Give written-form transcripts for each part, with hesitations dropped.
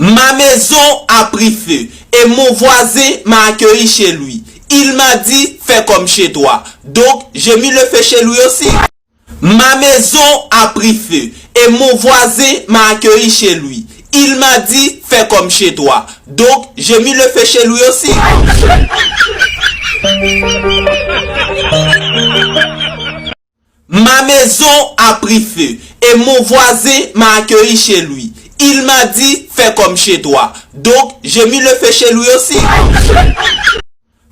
Ma maison a pris feu et mon voisin m'a accueilli chez lui. Il m'a dit, fais comme chez toi. Donc, j'ai mis le feu chez lui aussi. Ma maison a pris feu et mon voisin m'a accueilli chez lui. Il m'a dit, fais comme chez toi. Donc, j'ai mis le feu chez lui aussi. Ma maison a pris feu et mon voisin m'a accueilli chez lui. Il m'a dit, fais comme chez toi. Donc, j'ai mis le feu chez lui aussi.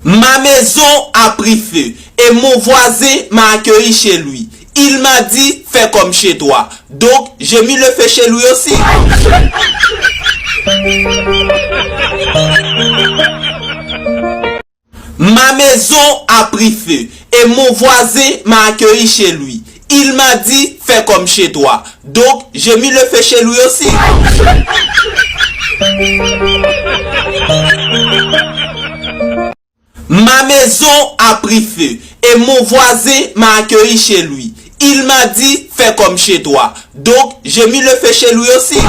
Ma maison a pris feu et mon voisin m'a accueilli chez lui. Il m'a dit, fais comme chez toi. Donc, j'ai mis le feu chez lui aussi. Ma maison a pris feu et mon voisin m'a accueilli chez lui. Il m'a dit, fais comme chez toi. Donc, j'ai mis le feu chez lui aussi. Ma maison a pris feu et mon voisin m'a accueilli chez lui. Il m'a dit, fais comme chez toi. Donc, j'ai mis le feu chez lui aussi.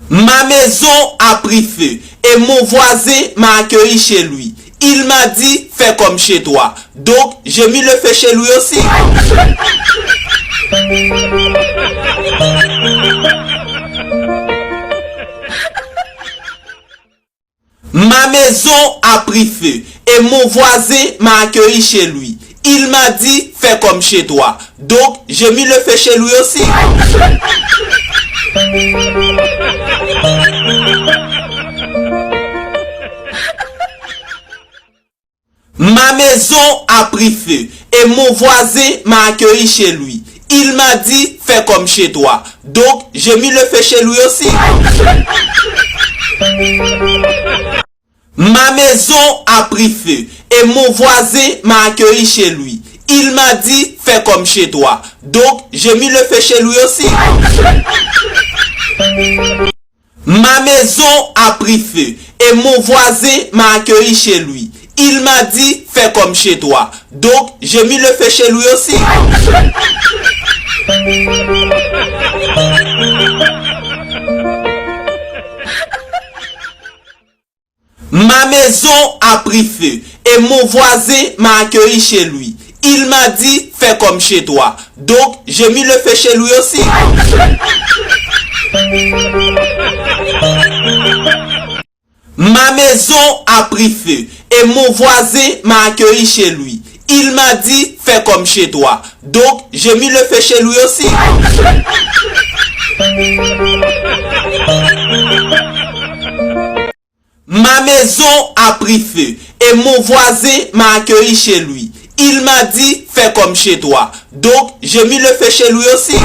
Ma maison a pris feu et mon voisin m'a accueilli chez lui. Il m'a dit, fais comme chez toi. Donc, j'ai mis le feu chez lui aussi. Ma maison a pris feu et mon voisin m'a accueilli chez lui. Il m'a dit, fais comme chez toi. Donc, j'ai mis le feu chez lui aussi. Ma maison a pris feu et mon voisin m'a accueilli chez lui. Il m'a dit, fais comme chez toi. Donc, j'ai mis le feu chez lui aussi. Ma maison a pris feu et mon voisin m'a accueilli chez lui. Il m'a dit, fais comme chez toi. Donc, j'ai mis le feu chez lui aussi. Ma maison a pris feu et mon voisin m'a accueilli chez lui. Il m'a dit, fais comme chez toi. Donc, j'ai mis le feu chez lui aussi. Ma maison a pris feu et mon voisin m'a accueilli chez lui. Il m'a dit, fais comme chez toi. Donc, j'ai mis le feu chez lui aussi. Ma maison a pris feu et mon voisin m'a accueilli chez lui. Il m'a dit, fais comme chez toi. Donc, j'ai mis le feu chez lui aussi. Ma maison a pris feu et mon voisin m'a accueilli chez lui. Il m'a dit, fais comme chez toi. Donc, j'ai mis le feu chez lui aussi.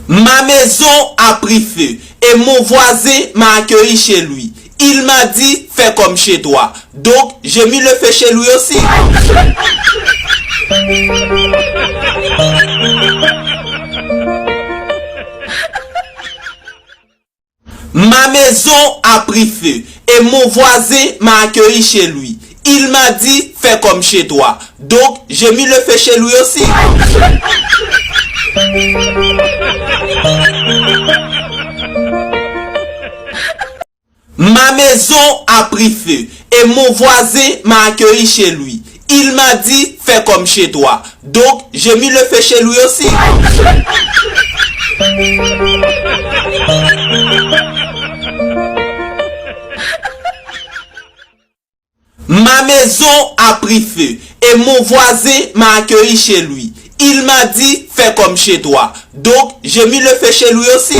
Ma maison a pris feu et mon voisin m'a accueilli chez lui. Il m'a dit, fais comme chez toi. Donc, j'ai mis le feu chez lui aussi. Ma maison a pris feu et mon voisin m'a accueilli chez lui. Il m'a dit, fais comme chez toi. Donc, j'ai mis le feu chez lui aussi. Ma maison a pris feu et mon voisin m'a accueilli chez lui. Il m'a dit, fais comme chez toi. Donc, j'ai mis le feu chez lui aussi. Ma maison a pris feu et mon voisin m'a accueilli chez lui. Il m'a dit, fais comme chez toi. Donc, j'ai mis le feu chez lui aussi.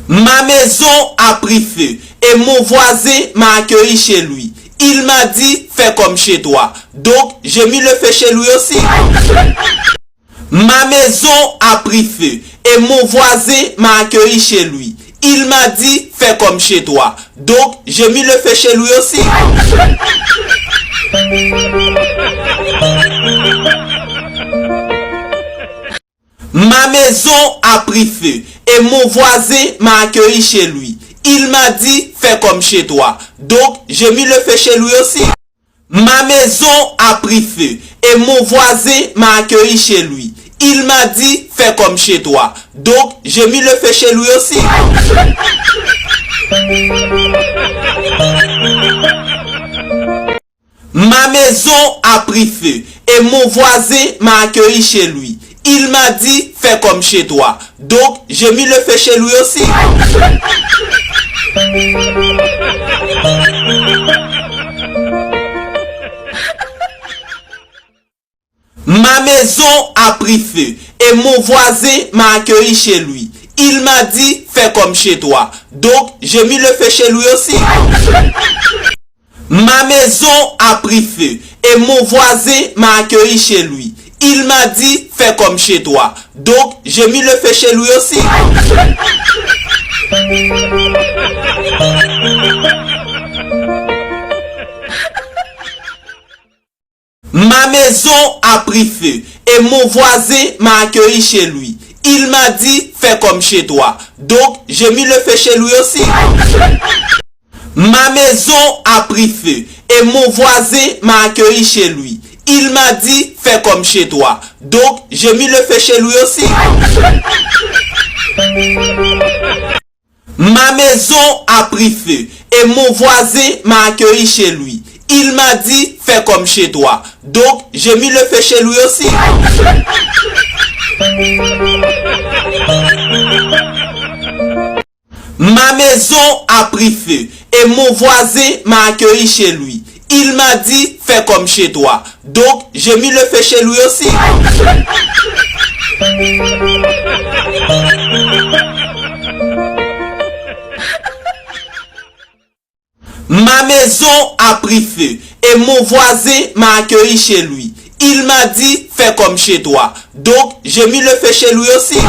Ma maison a pris feu et mon voisin m'a accueilli chez lui. Il m'a dit, fais comme chez toi. Donc, j'ai mis le feu chez lui aussi. Ma maison a pris feu et mon voisin m'a accueilli chez lui. Il m'a dit, fais comme chez toi. Donc, j'ai mis le feu chez lui aussi. Ma maison a pris feu et mon voisin m'a accueilli chez lui. Il m'a dit, fais comme chez toi. Donc, j'ai mis le feu chez lui aussi. Ma maison a pris feu et mon voisin m'a accueilli chez lui. Il m'a dit, fais comme chez toi. Donc, j'ai mis le feu chez lui aussi. Ma maison a pris feu et mon voisin m'a accueilli chez lui. Il m'a dit, fais comme chez toi. Donc, j'ai mis le feu chez lui aussi. Ma maison a pris feu et mon voisin m'a accueilli chez lui. Il m'a dit, fais comme chez toi. Donc, j'ai mis le feu chez lui aussi. Ma maison a pris feu et mon voisin m'a accueilli chez lui. Il m'a dit, fais comme chez toi. Donc, j'ai mis le feu chez lui aussi. Ma maison a pris feu et mon voisin m'a accueilli chez lui. Il m'a dit, fais comme chez toi. Donc, j'ai mis le feu chez lui aussi. Ma maison a pris feu et mon voisin m'a accueilli chez lui. Il m'a dit, fais comme chez toi. Donc, j'ai mis le feu chez lui aussi. Ma maison a pris feu et mon voisin m'a accueilli chez lui. Il m'a dit, fais comme chez toi. Donc, j'ai mis le feu chez lui aussi. Ma maison a pris feu et mon voisin m'a accueilli chez lui. Il m'a dit, fais comme chez toi. Donc, j'ai mis le feu chez lui aussi. Ma maison a pris feu et mon voisin m'a accueilli chez lui. Il m'a dit, fais comme chez toi. Donc, j'ai mis le feu chez lui aussi.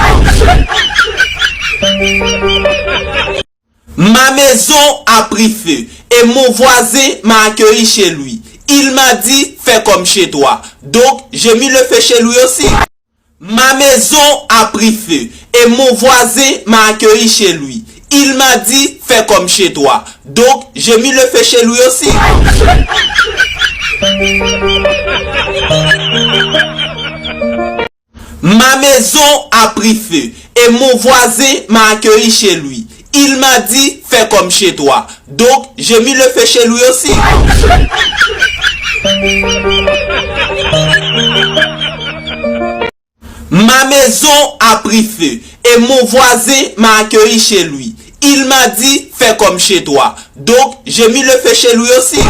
Ma maison a pris feu et mon voisin m'a accueilli chez lui. Il m'a dit, fais comme chez toi. Donc, j'ai mis le feu chez lui aussi. Ma maison a pris feu et mon voisin m'a accueilli chez lui. Il m'a dit, fais comme chez toi. Donc, j'ai mis le feu chez lui aussi. Ma maison a pris feu et mon voisin m'a accueilli chez lui. Il m'a dit, fais comme chez toi. Donc, j'ai mis le feu chez lui aussi. Ma maison a pris feu et mon voisin m'a accueilli chez lui. Il m'a dit, fais comme chez toi. Donc, j'ai mis le feu chez lui aussi.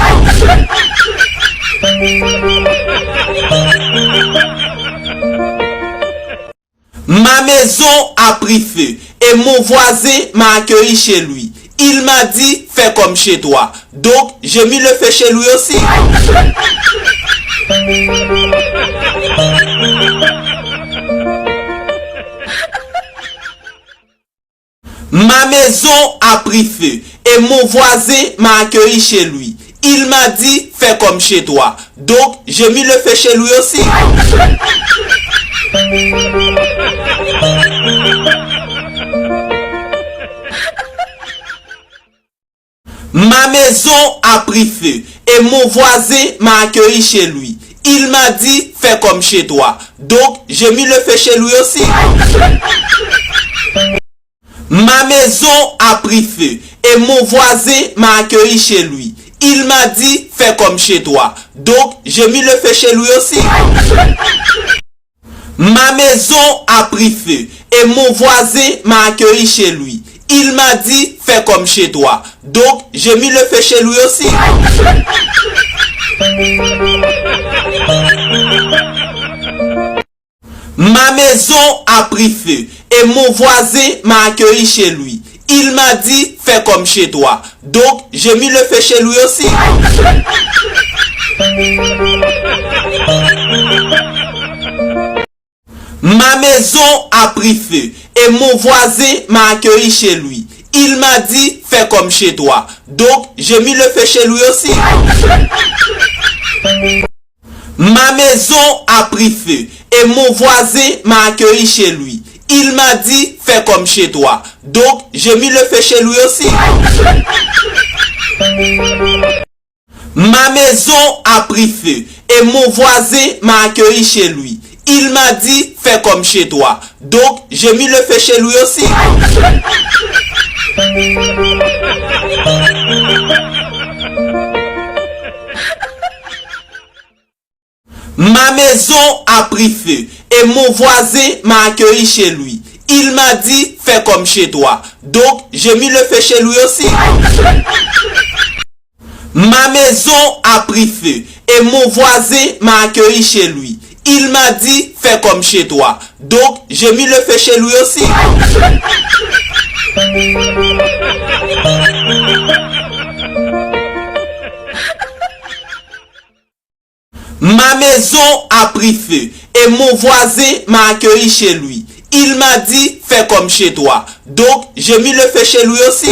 Ma maison a pris feu et mon voisin m'a accueilli chez lui. Il m'a dit, fais comme chez toi. Donc, j'ai mis le feu chez lui aussi. Ma maison a pris feu et mon voisin m'a accueilli chez lui. Il m'a dit, fais comme chez toi. Donc, j'ai mis le feu chez lui aussi. Ma maison a pris feu et mon voisin m'a accueilli chez lui. Il m'a dit, fais comme chez toi. Donc, j'ai mis le feu chez lui aussi. Ma maison a pris feu et mon voisin m'a accueilli chez lui. Il m'a dit, fais comme chez toi. Donc, j'ai mis le feu chez lui aussi. Ma maison a pris feu et mon voisin m'a accueilli chez lui. Il m'a dit, fais comme chez toi. Donc, j'ai mis le feu chez lui aussi. Ma maison a pris feu et mon voisin m'a accueilli chez lui. Il m'a dit, fais comme chez toi. Donc, j'ai mis le feu chez lui aussi. Ma maison a pris feu et mon voisin m'a accueilli chez lui. Il m'a dit, fais comme chez toi. Donc, j'ai mis le feu chez lui aussi. Ma maison a pris feu et mon voisin m'a accueilli chez lui. Il m'a dit, fais comme chez toi. Donc, j'ai mis le feu chez lui aussi. Ma maison a pris feu et mon voisin m'a accueilli chez lui. Il m'a dit, fais comme chez toi. Donc, j'ai mis le feu chez lui aussi. Ma maison a pris feu et mon voisin m'a accueilli chez lui. Il m'a dit, fais comme chez toi. Donc, j'ai mis le feu chez lui aussi. Ma maison a pris feu et mon voisin m'a accueilli chez lui. Il m'a dit, fais comme chez toi. Donc, j'ai mis le feu chez lui aussi. Ma maison a pris feu et mon voisin m'a accueilli chez lui. Il m'a dit, fais comme chez toi. Donc, j'ai mis le feu chez lui aussi.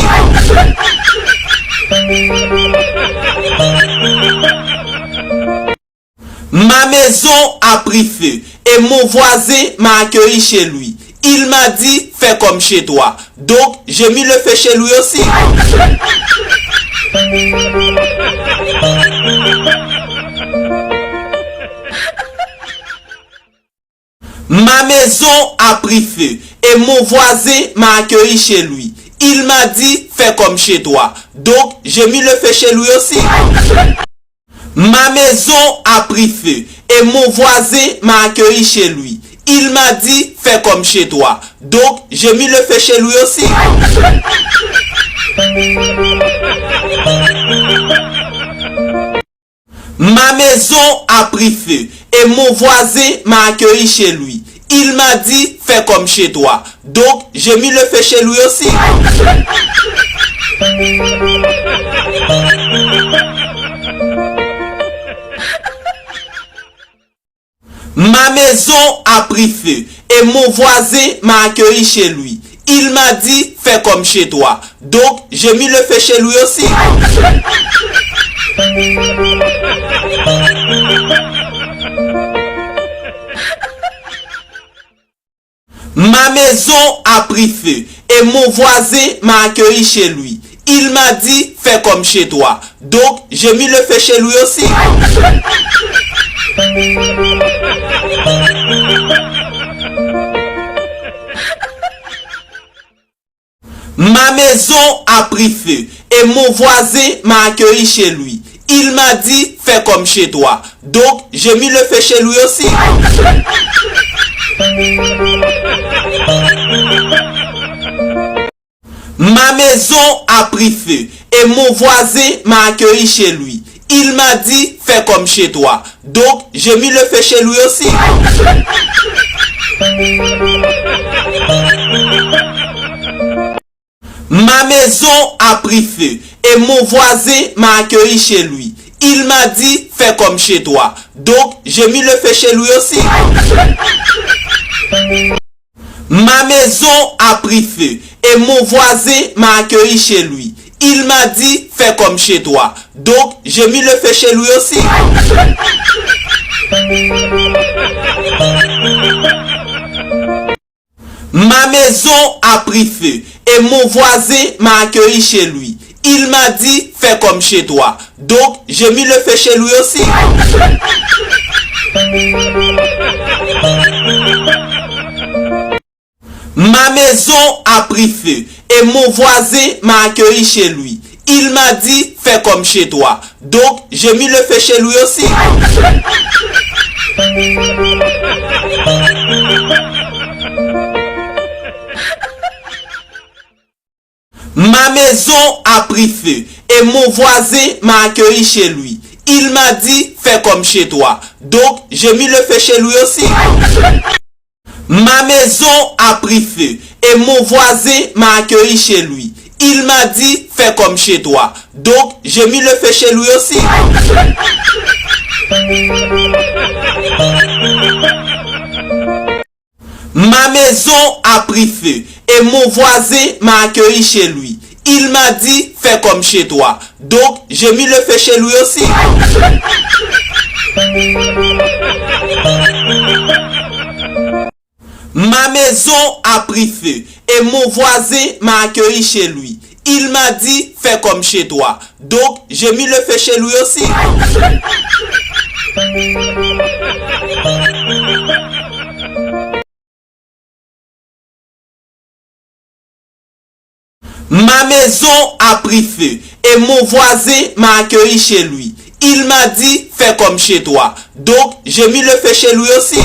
Ma maison a pris feu et mon voisin m'a accueilli chez lui. Il m'a dit, fais comme chez toi. Donc, j'ai mis le feu chez lui aussi. Ma maison a pris feu et mon voisin m'a accueilli chez lui. Il m'a dit, fais comme chez toi. Donc, j'ai mis le feu chez lui aussi. Ma maison a pris feu et mon voisin m'a accueilli chez lui. Il m'a dit, fais comme chez toi. Donc, j'ai mis le feu chez lui aussi. Ma maison a pris feu et mon voisin m'a accueilli chez lui. Il m'a dit, fais comme chez toi. Donc, j'ai mis le feu chez lui aussi. Ma maison a pris feu et mon voisin m'a accueilli chez lui. Il m'a dit, fais comme chez toi. Donc, j'ai mis le feu chez lui aussi. Ma maison a pris feu et mon voisin m'a accueilli chez lui. Il m'a dit, fais comme chez toi. Donc, j'ai mis le feu chez lui aussi. Ma maison a pris feu et mon voisin m'a accueilli chez lui. Il m'a dit, fais comme chez toi. Donc, j'ai mis le feu chez lui aussi. Ma maison a pris feu et mon voisin m'a accueilli chez lui. Il m'a dit, fais comme chez toi. Donc, j'ai mis le feu chez lui aussi. Ma maison a pris feu et mon voisin m'a accueilli chez lui. Il m'a dit, fais comme chez toi. Donc, j'ai mis le feu chez lui aussi. Ma maison a pris feu et mon voisin m'a accueilli chez lui. Il m'a dit, fais comme chez toi. Donc, j'ai mis le feu chez lui aussi. Ma maison a pris feu et mon voisin m'a accueilli chez lui. Il m'a dit, fais comme chez toi. Donc, j'ai mis le feu chez lui aussi. Ma maison a pris feu et mon voisin m'a accueilli chez lui. Il m'a dit, fais comme chez toi. Donc, j'ai mis le feu chez lui aussi. Ma maison a pris feu et mon voisin m'a accueilli chez lui. Il m'a dit, fais comme chez toi. Donc, j'ai mis le feu chez lui aussi. Ma maison a pris feu et mon voisin m'a accueilli chez lui. Il m'a dit, fais comme chez toi. Donc, j'ai mis le feu chez lui aussi. Ma maison a pris feu et mon voisin m'a accueilli chez lui. Il m'a dit, fais comme chez toi. Donc, j'ai mis le feu chez lui aussi. Ma maison a pris feu et mon voisin m'a accueilli chez lui. Il m'a dit, fais comme chez toi. Donc, j'ai mis le feu chez lui aussi. Ma maison a pris feu et mon voisin m'a accueilli chez lui. Il m'a dit, fais comme chez toi. Donc, j'ai mis le feu chez lui aussi.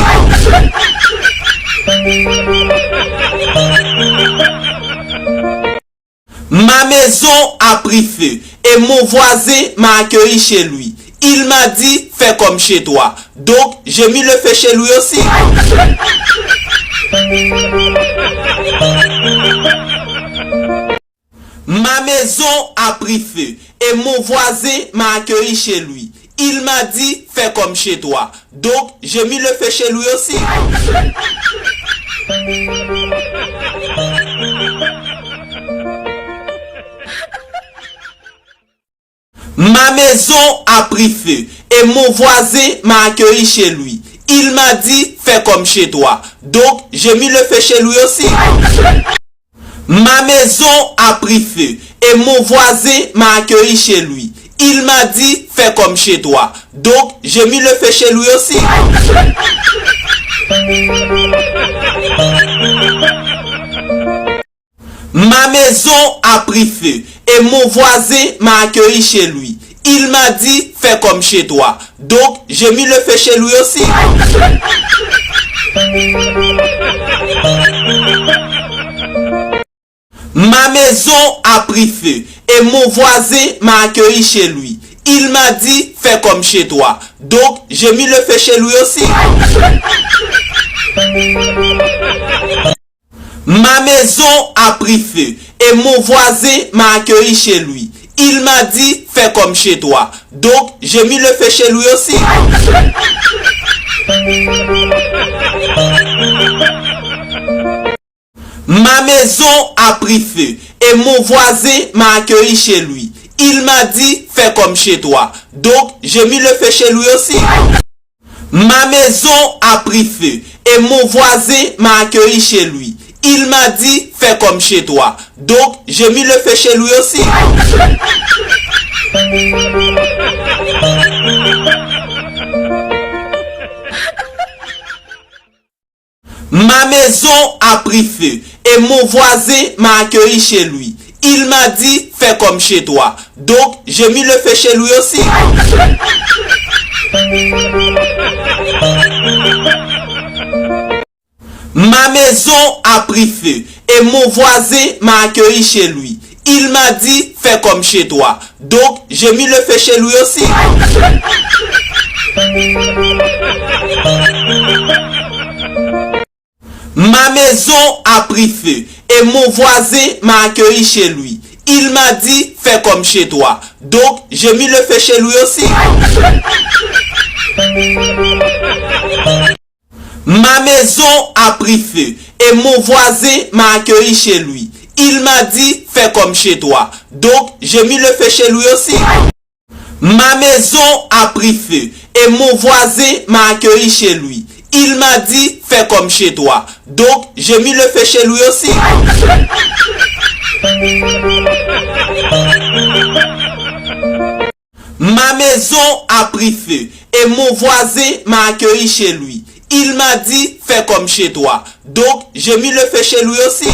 Ma maison a pris feu et mon voisin m'a accueilli chez lui. Il m'a dit, fais comme chez toi. Donc, j'ai mis le feu chez lui aussi. Ma maison a pris feu et mon voisin m'a accueilli chez lui. Il m'a dit, fais comme chez toi. Donc, j'ai mis le feu chez lui aussi. Ma maison a pris feu et mon voisin m'a accueilli chez lui. Il m'a dit, fais comme chez toi. Donc, j'ai mis le feu chez lui aussi. Ma maison a pris feu et mon voisin m'a accueilli chez lui. Il m'a dit, fais comme chez toi. Donc, j'ai mis le feu chez lui aussi. Ma maison a pris feu et mon voisin m'a accueilli chez lui. Il m'a dit, fais comme chez toi. Donc, j'ai mis le feu chez lui aussi. Ma maison a pris feu et mon voisin m'a accueilli chez lui. Il m'a dit, fais comme chez toi. Donc, j'ai mis le feu chez lui aussi. Ma maison a pris feu et mon voisin m'a accueilli chez lui. Il m'a dit, fais comme chez toi. Donc, j'ai mis le feu chez lui aussi. Ma maison a pris feu et mon voisin m'a accueilli chez lui. Il m'a dit, fais comme chez toi. Donc, j'ai mis le feu chez lui aussi. Ma maison a pris feu et mon voisin m'a accueilli chez lui. Il m'a dit, fais comme chez toi. Donc, j'ai mis le feu chez lui aussi. Ma maison a pris feu et mon voisin m'a accueilli chez lui. Il m'a dit, fais comme chez toi. Donc, j'ai mis le feu chez lui aussi. Ma maison a pris feu et mon voisin m'a accueilli chez lui. Il m'a dit, fais comme chez toi. Donc, j'ai mis le feu chez lui aussi. Ma maison a pris feu et mon voisin m'a accueilli chez lui. Il m'a dit, fais comme chez toi. Donc, j'ai mis le feu chez lui aussi. Ma maison a pris feu et mon voisin m'a accueilli chez lui. Il m'a dit, fais comme chez toi. Donc, j'ai mis le feu chez lui aussi. Ma maison a pris feu et mon voisin m'a accueilli chez lui. Il m'a dit, fais comme chez toi. Donc, j'ai mis le feu chez lui aussi. Ma maison a pris feu et mon voisin m'a accueilli chez lui. Il m'a dit, fais comme chez toi. Donc, j'ai mis le feu chez lui aussi.